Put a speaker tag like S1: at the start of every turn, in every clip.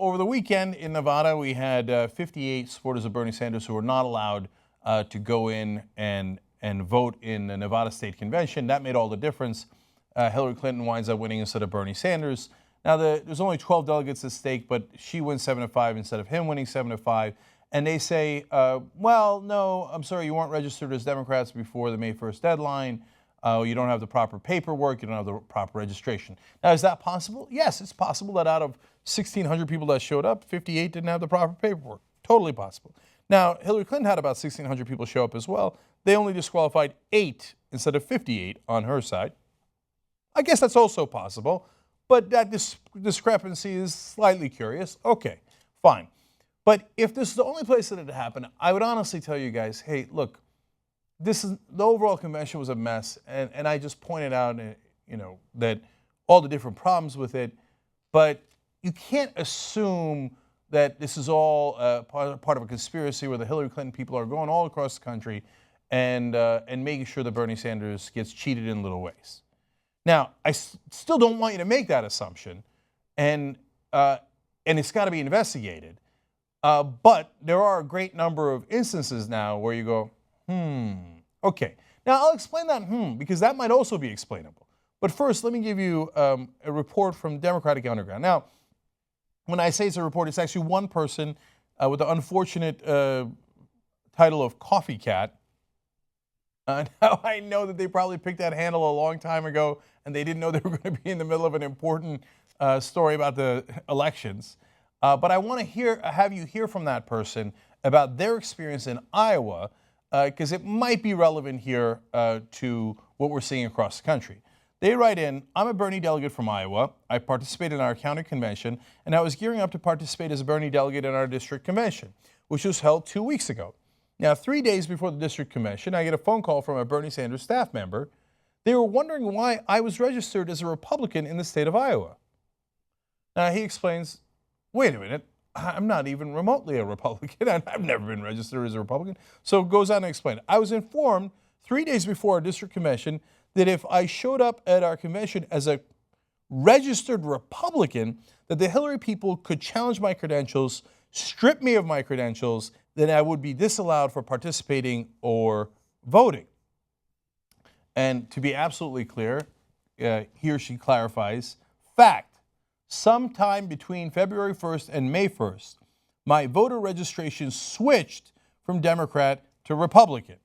S1: over the weekend in Nevada, we had 58 supporters of Bernie Sanders who were not allowed to go in and vote in the Nevada State Convention. That made all the difference. Hillary Clinton winds up winning instead of Bernie Sanders. Now, there's only 12 delegates at stake, but she wins 7-5 instead of him winning 7-5. And they say, well, no, I'm sorry, you weren't registered as Democrats before the May 1st deadline. You don't have the proper paperwork. You don't have the proper registration. Now, is that possible? Yes, it's possible that out of 1,600 people that showed up, 58 didn't have the proper paperwork. Totally possible. Now, Hillary Clinton had about 1,600 people show up as well. They only disqualified 8 instead of 58 on her side. I guess that's also possible, but that discrepancy is slightly curious. Okay, fine. But if this is the only place that it happened, I would honestly tell you guys, hey, look, the overall convention was a mess, and I just pointed out, that all the different problems with it, but you can't assume that this is all part of a conspiracy where the Hillary Clinton people are going all across the country and making sure that Bernie Sanders gets cheated in little ways. Now, I still don't want you to make that assumption, and it's got to be investigated. But there are a great number of instances now where you go, okay. Now, I'll explain that because that might also be explainable. But first, let me give you a report from Democratic Underground. Now, when I say it's a report, it's actually one person with the unfortunate title of Coffee Cat. Now, I know that they probably picked that handle a long time ago, and they didn't know they were going to be in the middle of an important story about the elections. But I want to have you hear from that person about their experience in Iowa, because it might be relevant here to what we're seeing across the country. They write in, I'm a Bernie delegate from Iowa. I participated in our county convention, and I was gearing up to participate as a Bernie delegate in our district convention, which was held 2 weeks ago. Now, 3 days before the district convention, I get a phone call from a Bernie Sanders staff member. They were wondering why I was registered as a Republican in the state of Iowa. Now, he explains, wait a minute, I'm not even remotely a Republican. I've never been registered as a Republican. So it goes on to explain. I was informed 3 days before our district convention that if I showed up at our convention as a registered Republican, that the Hillary people could challenge my credentials, strip me of my credentials, then I would be disallowed for participating or voting. And to be absolutely clear, he or she clarifies, fact, sometime between February 1st and May 1st, my voter registration switched from Democrat to Republican.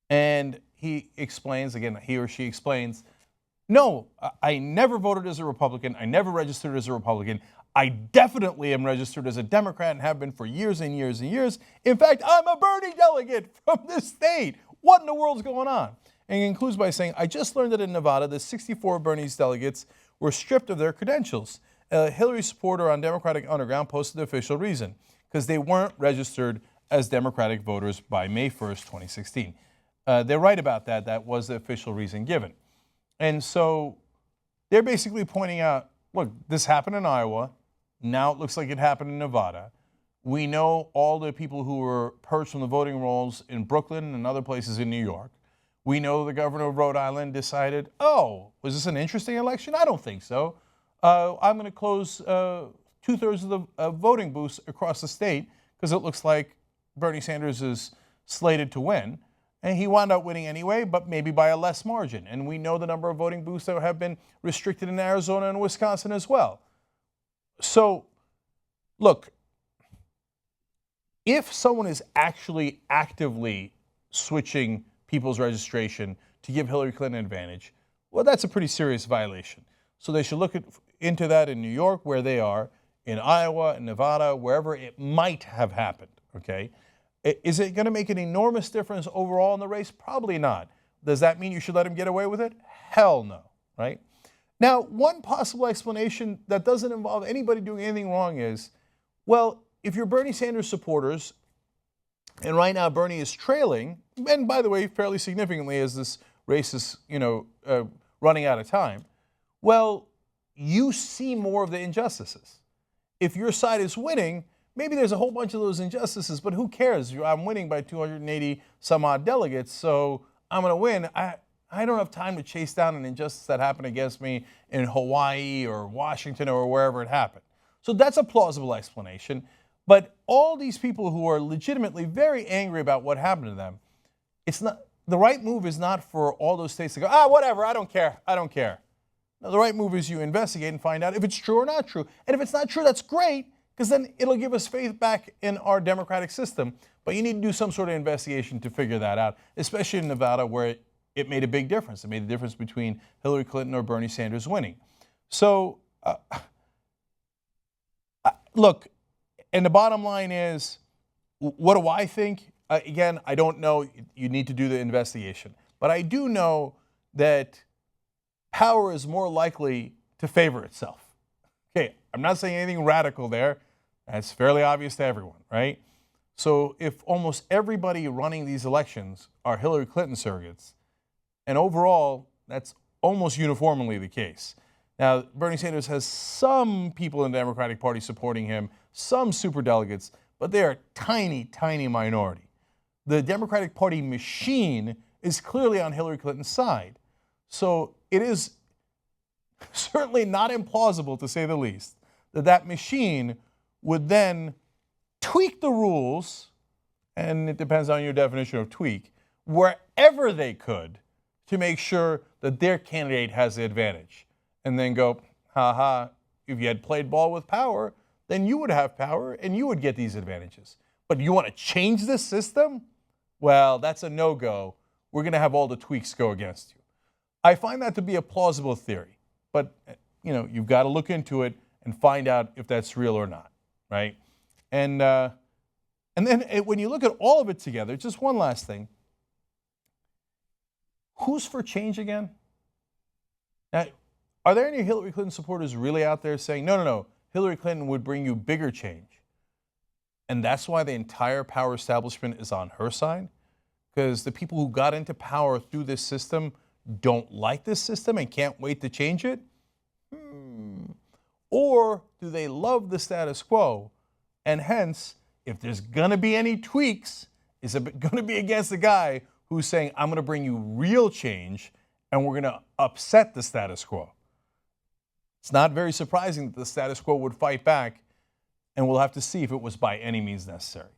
S1: And he explains, again, he or she explains, no, I never voted as a Republican. I never registered as a Republican. I definitely am registered as a Democrat and have been for years and years and years. In fact, I'm a Bernie delegate from this state. What in the world's going on? And he concludes by saying, I just learned that in Nevada, the 64 Bernie's delegates were stripped of their credentials. A Hillary supporter on Democratic Underground posted the official reason, because they weren't registered as Democratic voters by May 1st, 2016. They're right about that. That was the official reason given. And so they're basically pointing out, look, this happened in Iowa. Now it looks like it happened in Nevada. We know all the people who were purged from the voting rolls in Brooklyn and other places in New York. We know the governor of Rhode Island decided, oh, was this an interesting election? I don't think so. I'm going to close 2/3 of the voting booths across the state because it looks like Bernie Sanders is slated to win. And he wound up winning anyway, but maybe by a less margin. And we know the number of voting booths that have been restricted in Arizona and Wisconsin as well. So, look, if someone is actually actively switching people's registration to give Hillary Clinton an advantage, well, that's a pretty serious violation. So they should look into that in New York, where they are, in Iowa, in Nevada, wherever it might have happened, okay? Is it going to make an enormous difference overall in the race? Probably not. Does that mean you should let him get away with it? Hell no, right? Now, one possible explanation that doesn't involve anybody doing anything wrong is, well, if you're Bernie Sanders supporters, and right now Bernie is trailing, and by the way, fairly significantly as this race is, running out of time, well, you see more of the injustices. If your side is winning, maybe there's a whole bunch of those injustices, but who cares? I'm winning by 280 some odd delegates, so I'm going to win. I don't have time to chase down an injustice that happened against me in Hawaii or Washington or wherever it happened. So that's a plausible explanation. But all these people who are legitimately very angry about what happened to them, it's not the right move is not for all those states to go, whatever, I don't care, I don't care. No, the right move is you investigate and find out if it's true or not true. And if it's not true, that's great, because then it'll give us faith back in our democratic system. But you need to do some sort of investigation to figure that out, especially in Nevada, where it made a big difference. It made the difference between Hillary Clinton or Bernie Sanders winning. So, look, and the bottom line is, what do I think? Again, I don't know. You need to do the investigation. But I do know that power is more likely to favor itself. Okay, I'm not saying anything radical there. That's fairly obvious to everyone, right? So if almost everybody running these elections are Hillary Clinton surrogates, and overall, that's almost uniformly the case. Now, Bernie Sanders has some people in the Democratic Party supporting him, some superdelegates, but they are a tiny, tiny minority. The Democratic Party machine is clearly on Hillary Clinton's side. So it is certainly not implausible, to say the least, that that machine would then tweak the rules, and it depends on your definition of tweak, wherever they could to make sure that their candidate has the advantage. And then go, if you had played ball with power, then you would have power and you would get these advantages. But you want to change this system? Well, that's a no-go. We're going to have all the tweaks go against you. I find that to be a plausible theory, but you've got to look into it and find out if that's real or not, right? And then when you look at all of it together, just one last thing. Who's for change again? Now, are there any Hillary Clinton supporters really out there saying, no, Hillary Clinton would bring you bigger change? And that's why the entire power establishment is on her side? Because the people who got into power through this system don't like this system and can't wait to change it? Or do they love the status quo? And hence, if there's going to be any tweaks, is it going to be against the guy who's saying, I'm going to bring you real change and we're going to upset the status quo? It's not very surprising that the status quo would fight back, and we'll have to see if it was by any means necessary.